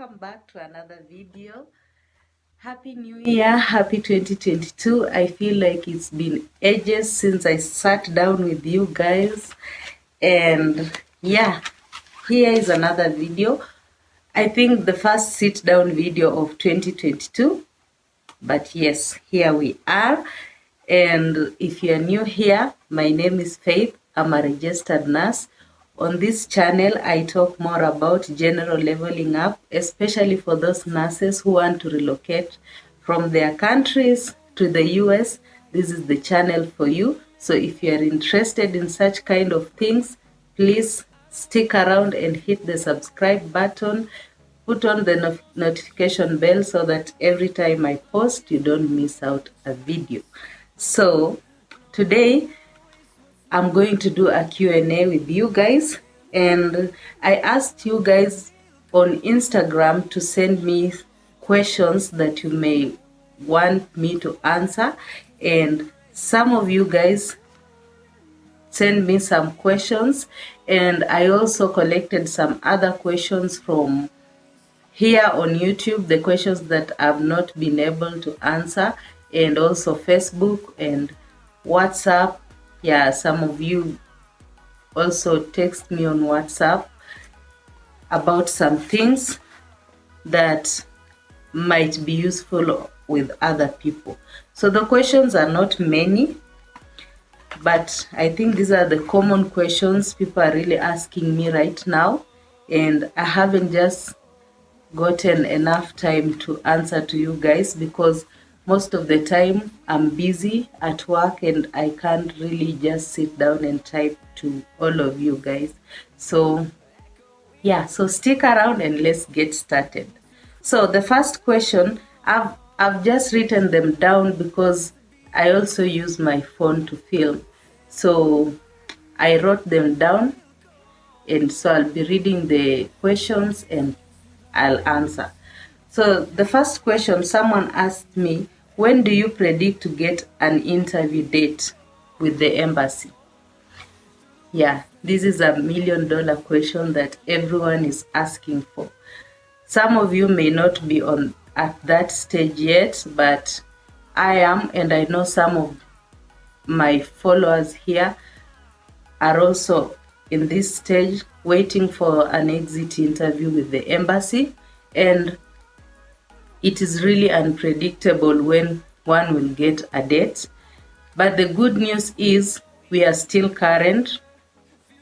welcome back to another video. Happy New Year, happy 2022. I feel like it's been ages since I sat down with you guys, and yeah, here is another video. I think the first sit down video of 2022, but yes, here we are. And if you're new here, my name is Faith. I'm a registered nurse. On this channel, I talk more about general leveling up, especially for those nurses who want to relocate from their countries to the US. This is the channel for you. So if you are interested in such kind of things, please stick around and hit the subscribe button. Put on the notification bell so that every time I post, you don't miss out a video. So today I'm going to do a Q&A with you guys, and I asked you guys on Instagram to send me questions that you may want me to answer, and some of you guys send me some questions, and I also collected some other questions from here on YouTube, the questions that I've not been able to answer, and also Facebook and WhatsApp. Yeah, some of you also text me on WhatsApp about some things that might be useful with other people. So the questions are not many, but I think these are the common questions people are really asking me right now, and I haven't just gotten enough time to answer to you guys because most of the time I'm busy at work and I can't really just sit down and type to all of you guys. So yeah, so stick around and let's get started. So the first question, I've just written them down because I also use my phone to film. So I wrote them down, and so I'll be reading the questions and I'll answer. So the first question, someone asked me, when do you predict to get an interview date with the embassy? Yeah, this is $1 million question that everyone is asking for. Some of you may not be at that stage yet, but I am, and I know some of my followers here are also in this stage, waiting for an exit interview with the embassy, and it is really unpredictable when one will get a date. But the good news is we are still current.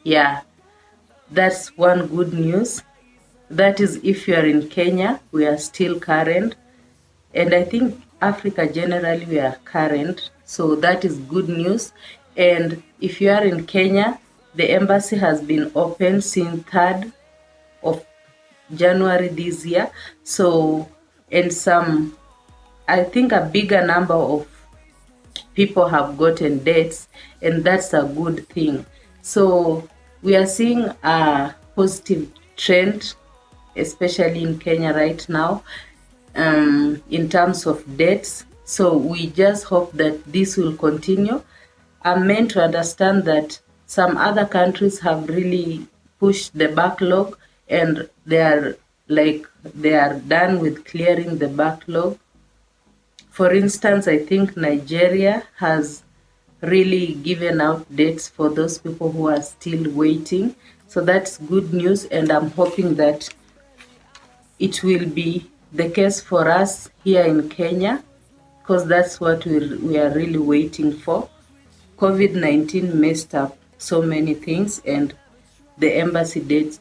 Yeah, that's one good news. That is, if you are in Kenya, we are still current. And I think Africa generally, we are current. So that is good news. And if you are in Kenya, the embassy has been open since 3rd of January this year. So, and I think a bigger number of people have gotten dates, and that's a good thing. So we are seeing a positive trend, especially in Kenya right now, in terms of dates. So we just hope that this will continue. I'm meant to understand that some other countries have really pushed the backlog, and they are done with clearing the backlog. For instance, I think Nigeria has really given out dates for those people who are still waiting. So that's good news, and I'm hoping that it will be the case for us here in Kenya, because that's what we are really waiting for. COVID-19 messed up so many things, and the embassy dates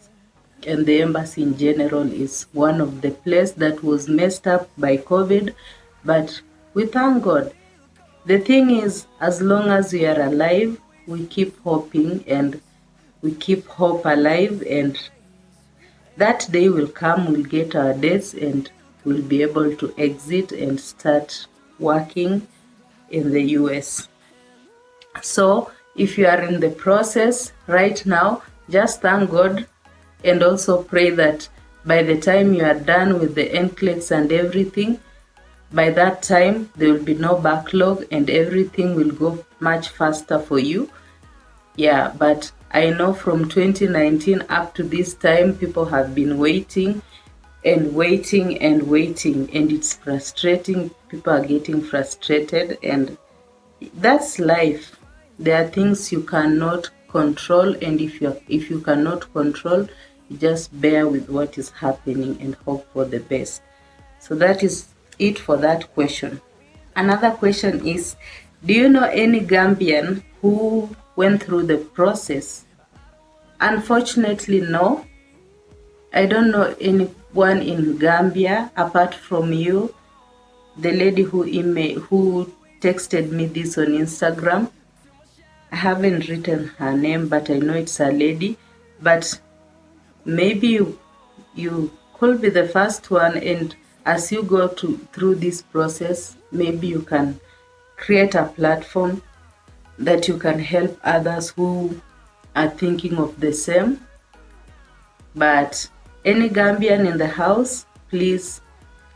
and the embassy in general is one of the places that was messed up by COVID, but we thank God. The thing is, as long as we are alive, we keep hoping and we keep hope alive, and that day will come, we'll get our dates, and we'll be able to exit and start working in the US. So if you are in the process right now, just thank God and also pray that by the time you are done with the NCLEX and everything, by that time there will be no backlog and everything will go much faster for you. Yeah, but I know from 2019 up to this time, people have been waiting, and waiting and waiting, and it's frustrating. People are getting frustrated, and that's life. There are things you cannot control, and if you cannot control, just bear with what is happening and hope for the best. So that is it for that question. Another question is, do you know any Gambian who went through the process? Unfortunately, no. I don't know anyone in Gambia apart from you, the lady who texted me this on Instagram. I haven't written her name, but I know it's a lady. But maybe you could be the first one, and as you go through this process, maybe you can create a platform that you can help others who are thinking of the same. But any Gambian in the house, please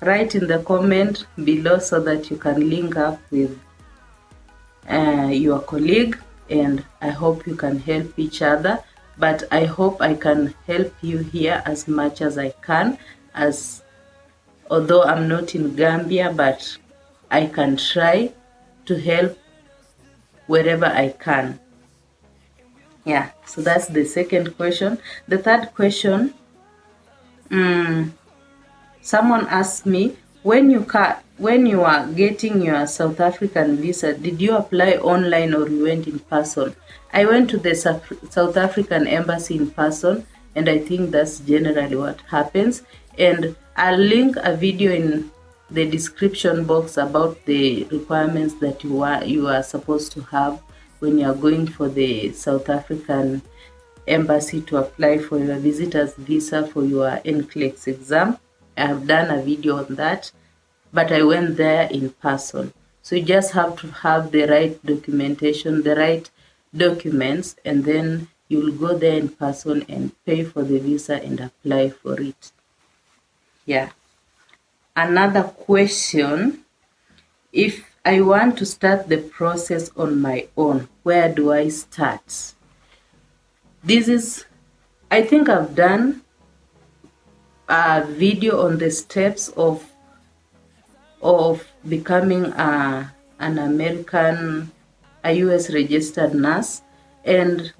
write in the comment below so that you can link up with your colleague, and I hope you can help each other. But I hope I can help you here as much as I can, as although I'm not in Gambia, but I can try to help wherever I can. Yeah, so that's the second question. The third question, someone asked me, when you are getting your South African visa, did you apply online or you went in person? I went to the South African embassy in person, and I think that's generally what happens. And I'll link a video in the description box about the requirements that you are supposed to have when you are going for the South African embassy to apply for your visitor's visa for your NCLEX exam. I have done a video on that, but I went there in person. So you just have to have the right documentation, the right documents, and then you'll go there in person and pay for the visa and apply for it. Yeah. Another question, if I want to start the process on my own, where do I start? I think I've done a video on the steps of becoming an American, a US registered nurse, and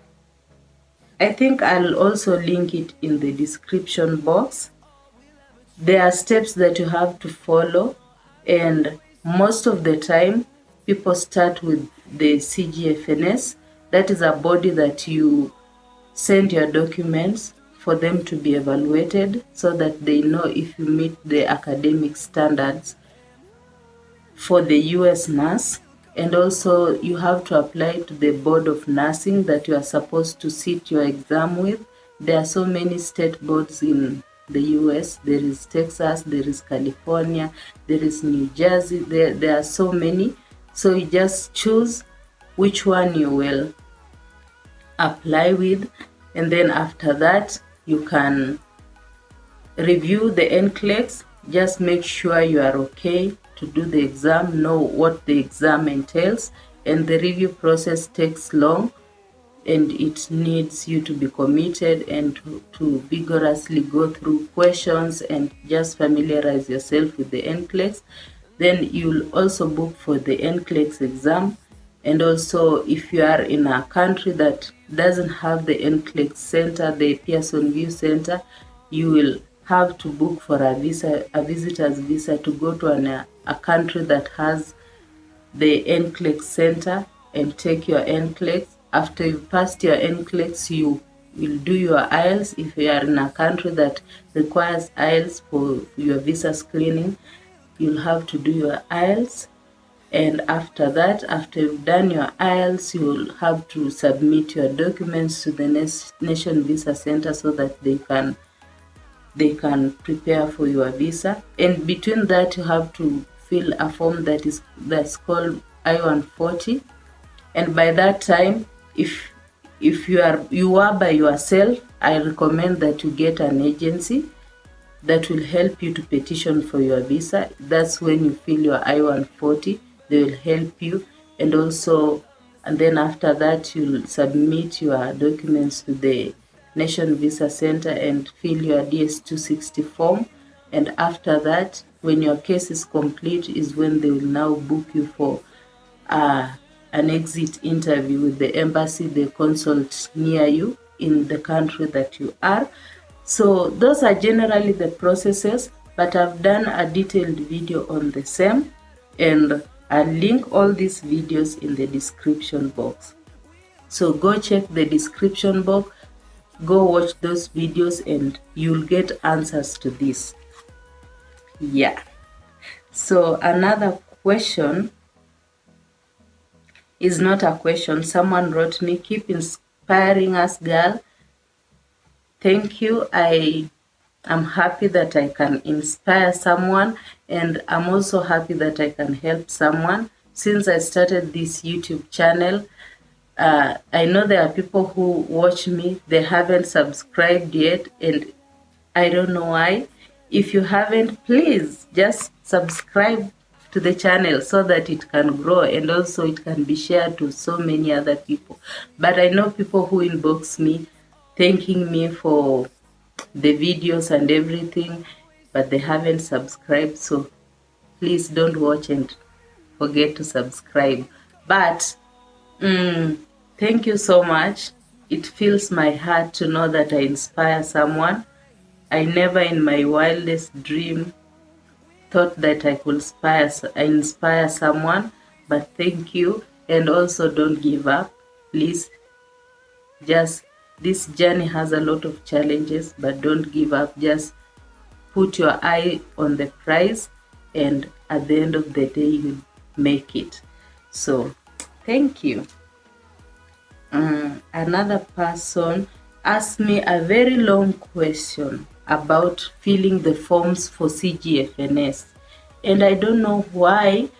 I think I'll also link it in the description box. There are steps that you have to follow, and most of the time people start with the Cgfns. That is a body that you send your documents for them to be evaluated so that they know if you meet the academic standards for the US nurse. And also you have to apply to the Board of Nursing that you are supposed to sit your exam with. There are so many state boards in the US. There is Texas, there is California, there is New Jersey, there are so many. So you just choose which one you will apply with, and then after that you can review the NCLEX. Just make sure you are okay to do the exam, know what the exam entails, and the review process takes long, and it needs you to be committed and to vigorously go through questions and just familiarize yourself with the NCLEX. Then you'll also book for the NCLEX exam. And also, if you are in a country that doesn't have the NCLEX center, the Pearson View Center, you will have to book for a visitor's visa to go to a country that has the NCLEX center and take your NCLEX. After you passed your NCLEX, you will do your IELTS. If you are in a country that requires IELTS for your visa screening, you'll have to do your IELTS. And after that, after you've done your IELTS, you'll have to submit your documents to the Nation Visa Center so that they can prepare for your visa. And between that, you have to fill a form that's called I-140. And by that time, if you are by yourself, I recommend that you get an agency that will help you to petition for your visa. That's when you fill your I-140. They will help you, and then after that you'll submit your documents to the Nation Visa Center and fill your DS-260 form. and after that, when your case is complete, is when they will now book you for an exit interview with the embassy, the consulate near you in the country that you are. So those are generally the processes, but I've done a detailed video on the same, and I'll link all these videos in the description box. So go check the description box, go watch those videos, and you'll get answers to this. Yeah. So another question is not a question. Someone wrote me, keep inspiring us, girl. Thank you. I am happy that I can inspire someone, and I'm also happy that I can help someone. Since I started this YouTube channel, I know there are people who watch me, they haven't subscribed yet, and I don't know why. If you haven't, please just subscribe to the channel so that it can grow, and also it can be shared to so many other people. But I know people who inbox me thanking me for the videos and everything, but they haven't subscribed. So please don't watch and forget to subscribe. But thank you so much. It fills my heart to know that I inspire someone. I never in my wildest dream thought that I could inspire someone, but thank you. And also don't give up, please. Just, this journey has a lot of challenges, but don't give up. Just put your eye on the prize, and at the end of the day, you make it. So thank you. Another person asked me a very long question about filling the forms for Cgfns, and I don't know why.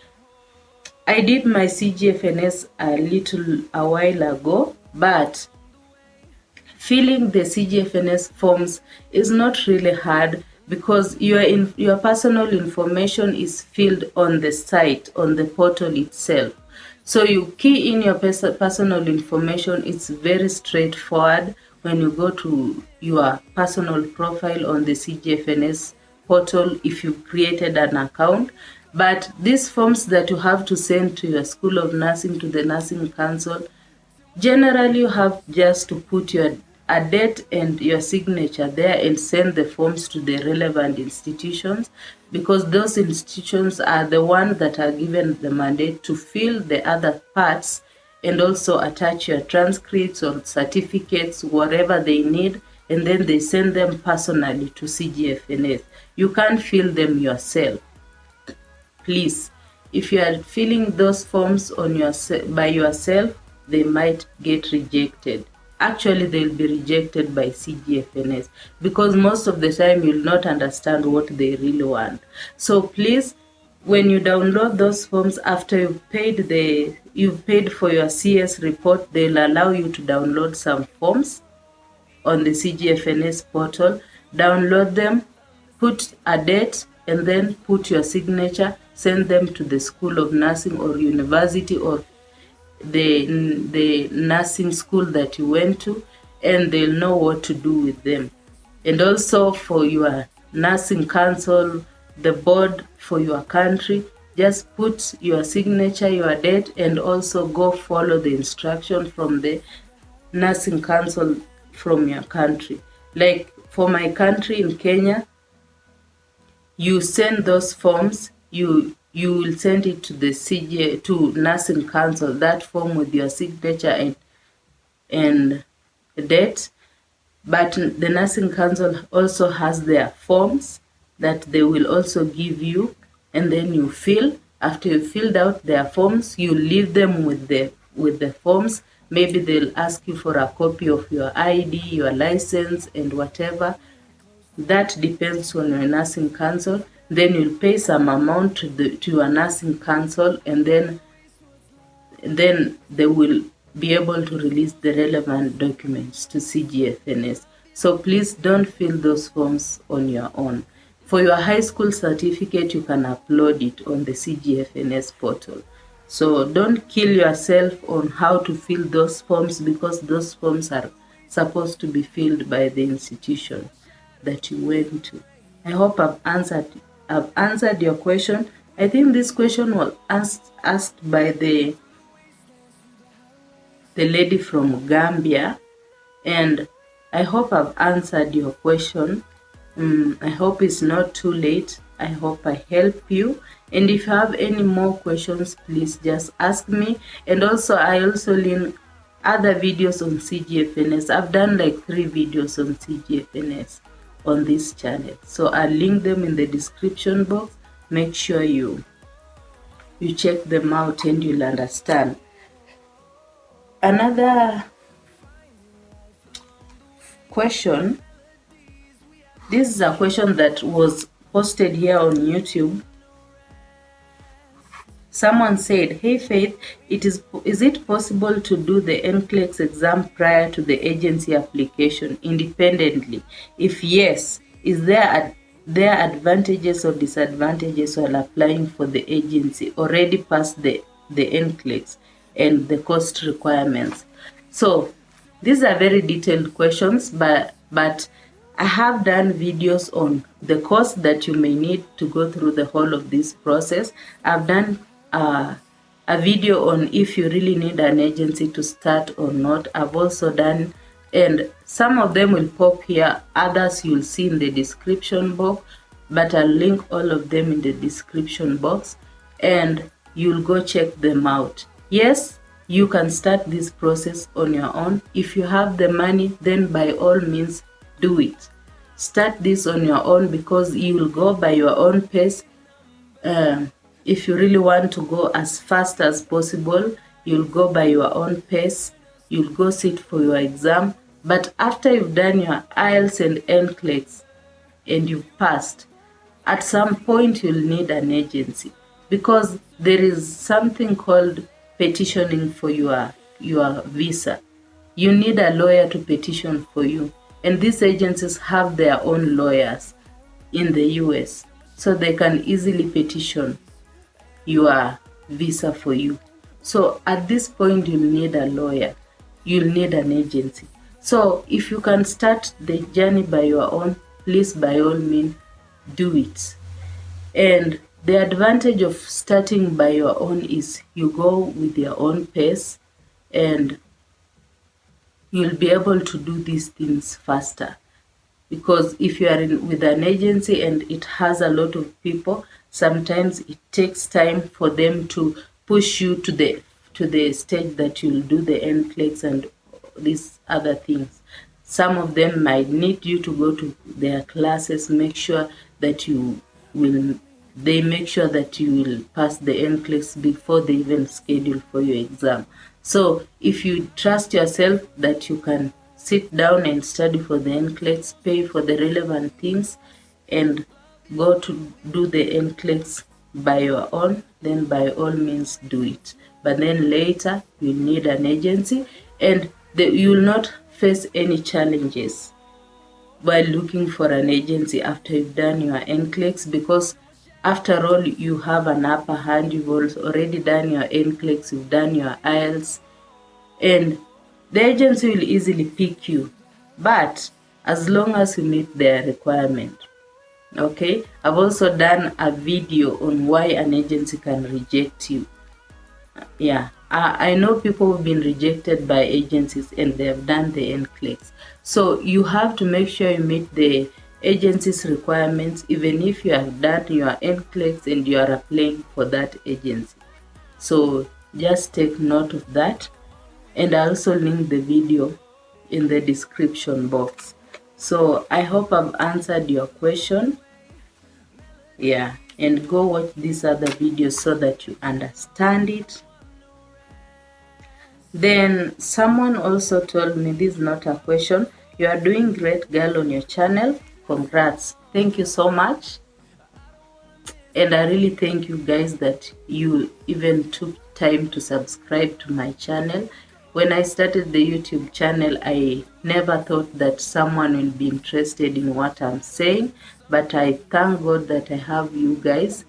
I did my Cgfns a while ago, but filling the Cgfns forms is not really hard, because your personal information is filled on the site, on the portal itself. So you key in your personal information. It's very straightforward. When you go to your personal profile on the Cgfns portal, if you've created an account. But these forms that you have to send to your School of Nursing, to the Nursing Council, generally you have just to put a date and your signature there and send the forms to the relevant institutions, because those institutions are the ones that are given the mandate to fill the other parts, and also attach your transcripts or certificates, whatever they need, and then they send them personally to Cgfns. You can't fill them yourself. Please, if you are filling those forms by yourself, they might get rejected. Actually, they'll be rejected by Cgfns, because most of the time you'll not understand what they really want. So please, when you download those forms, after you've paid for your CS report, they'll allow you to download some forms on the Cgfns portal. Download them, put a date, and then put your signature. Send them to the School of Nursing or university or the nursing school that you went to, and they'll know what to do with them. And also for your nursing council, the board for your country, just put your signature, your date, and also go follow the instruction from the nursing council from your country. Like for my country in Kenya, you send those forms, you will send it to the to Nursing Council, that form with your signature and date. But the Nursing Council also has their forms that they will also give you, and then you fill. After you filled out their forms, you leave them with the forms. Maybe they'll ask you for a copy of your ID, your license, and whatever. That depends on your nursing council. Then you'll pay some amount to your nursing council, and then they will be able to release the relevant documents to Cgfns. So please don't fill those forms on your own. For your high school certificate, you can upload it on the Cgfns portal. So don't kill yourself on how to fill those forms, because those forms are supposed to be filled by the institution that you went to. I hope I've answered your question. I think this question was asked by the lady from Gambia, and I hope I've answered your question. I hope it's not too late. I hope I help you. And if you have any more questions, please just ask me. And also, I also link other videos on Cgfns. I've done like 3 videos on Cgfns on this channel. So I'll link them in the description box. Make sure you check them out and you'll understand. Another question. This is a question that was posted here on YouTube. Someone said, "Hey Faith, is it possible to do the NCLEX exam prior to the agency application independently? If yes, is there advantages or disadvantages while applying for the agency already past the NCLEX and the cost requirements?" So these are very detailed questions, but I have done videos on the cost that you may need to go through the whole of this process. I've done a video on if you really need an agency to start or not. I've also done, and some of them will pop here, others you'll see in the description box, but I'll link all of them in the description box and you'll go check them out. Yes, you can start this process on your own. If you have the money, then by all means do it. Start this on your own because you will go by your own pace. If you really want to go as fast as possible, you'll go by your own pace. You'll go sit for your exam. But after you've done your IELTS and NCLEX and you've passed, at some point you'll need an agency because there is something called petitioning for your visa. You need a lawyer to petition for you. And these agencies have their own lawyers in the US, so they can easily petition your visa for you. So at this point, you'll need a lawyer. You'll need an agency. So if you can start the journey by your own, please by all means do it. And the advantage of starting by your own is you go with your own pace and you'll be able to do these things faster. Because if you are with an agency and it has a lot of people, sometimes it takes time for them to push you to the stage that you'll do the NCLEX and these other things. Some of them might need you to go to their classes, make sure that they make sure that you will pass the NCLEX before they even schedule for your exam. So if you trust yourself that you can sit down and study for the NCLEX, pay for the relevant things, and go to do the NCLEX by your own, then by all means do it. But then later, you'll need an agency, and you will not face any challenges while looking for an agency after you've done your NCLEX, because after all, you have an upper hand. You've already done your NCLEX, you've done your IELTS, and the agency will easily pick you, but as long as you meet their requirement. Okay, I've also done a video on why an agency can reject you. Yeah, I know people who've been rejected by agencies and they have done the NCLEX. So you have to make sure you meet the agency's requirements, even if you have done your NCLEX and you are applying for that agency. So just take note of that. And I also link the video in the description box. So I hope I've answered your question. Yeah, and go watch these other videos so that you understand it. Then someone also told me, this is not a question, you are doing great, girl, on your channel. Congrats. Thank you so much. And I really thank you guys that you even took time to subscribe to my channel. When I started the YouTube channel, I never thought that someone will be interested in what I'm saying, but I thank God that I have you guys,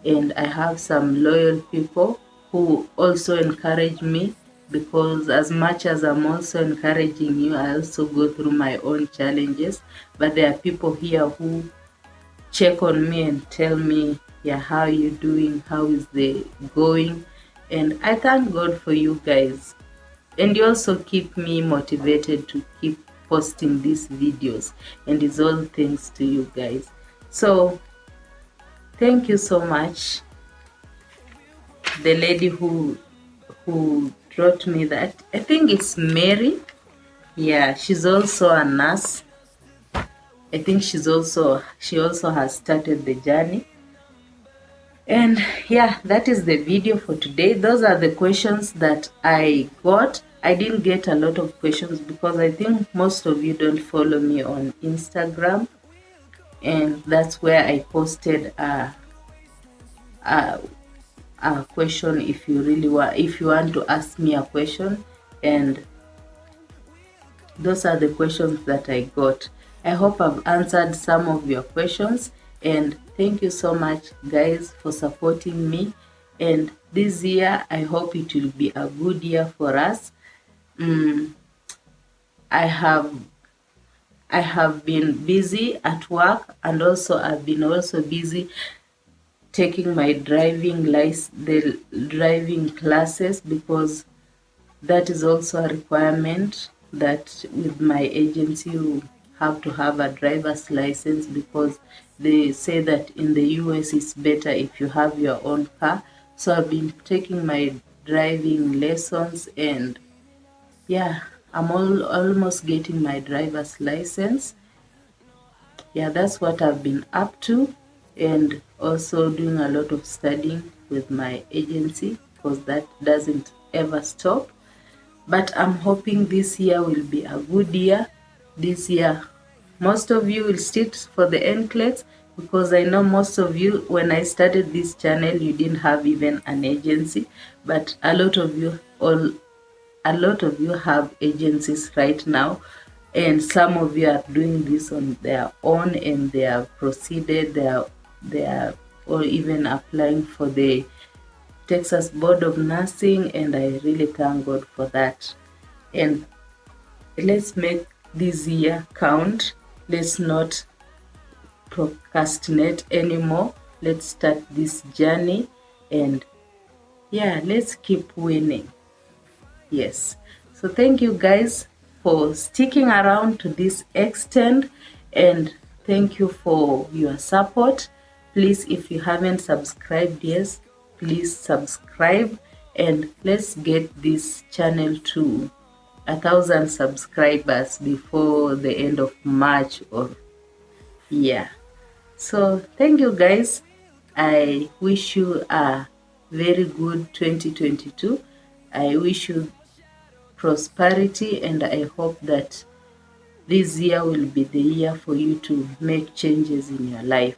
and I have some loyal people who also encourage me, because as much as I'm also encouraging you, I also go through my own challenges, but there are people here who check on me and tell me, yeah, how you doing, how is the going. And I thank God for you guys, and you also keep me motivated to keep posting these videos, and it's all thanks to you guys. So thank you so much. The lady who wrote me that, I think it's Mary. Yeah, she's also a nurse. I think she also has started the journey. And yeah, that is the video for today. Those are the questions that I got. I didn't get a lot of questions because I think most of you don't follow me on Instagram, and that's where I posted a question. If you want to ask me a question, and those are the questions that I got. I hope I've answered some of your questions, and thank you so much guys for supporting me. And this year I hope it will be a good year for us. I have been busy at work, and also I've been also busy taking my the driving classes, because that is also a requirement that with my agency you have to have a driver's license, because they say that in the US it's better if you have your own car. So I've been taking my driving lessons, and yeah, I'm almost getting my driver's license. Yeah, that's what I've been up to, and also doing a lot of studying with my agency, because that doesn't ever stop. But I'm hoping this year will be a good year. This year, most of you will sit for the NCLEX, because I know most of you, when I started this channel, you didn't have even an agency. But a lot of you have agencies right now, and some of you are doing this on their own, and they have proceeded. They are or even applying for the Texas Board of Nursing, and I really thank God for that. And let's make this year count. Let's not procrastinate anymore. Let's start this journey, and yeah, let's keep winning. Yes. So thank you guys for sticking around to this extent, and thank you for your support. Please, if you haven't subscribed yet, please subscribe, and let's get this channel to 1,000 subscribers before the end of March, or yeah. So thank you guys. I wish you a very good 2022. I wish you prosperity, and I hope that this year will be the year for you to make changes in your life.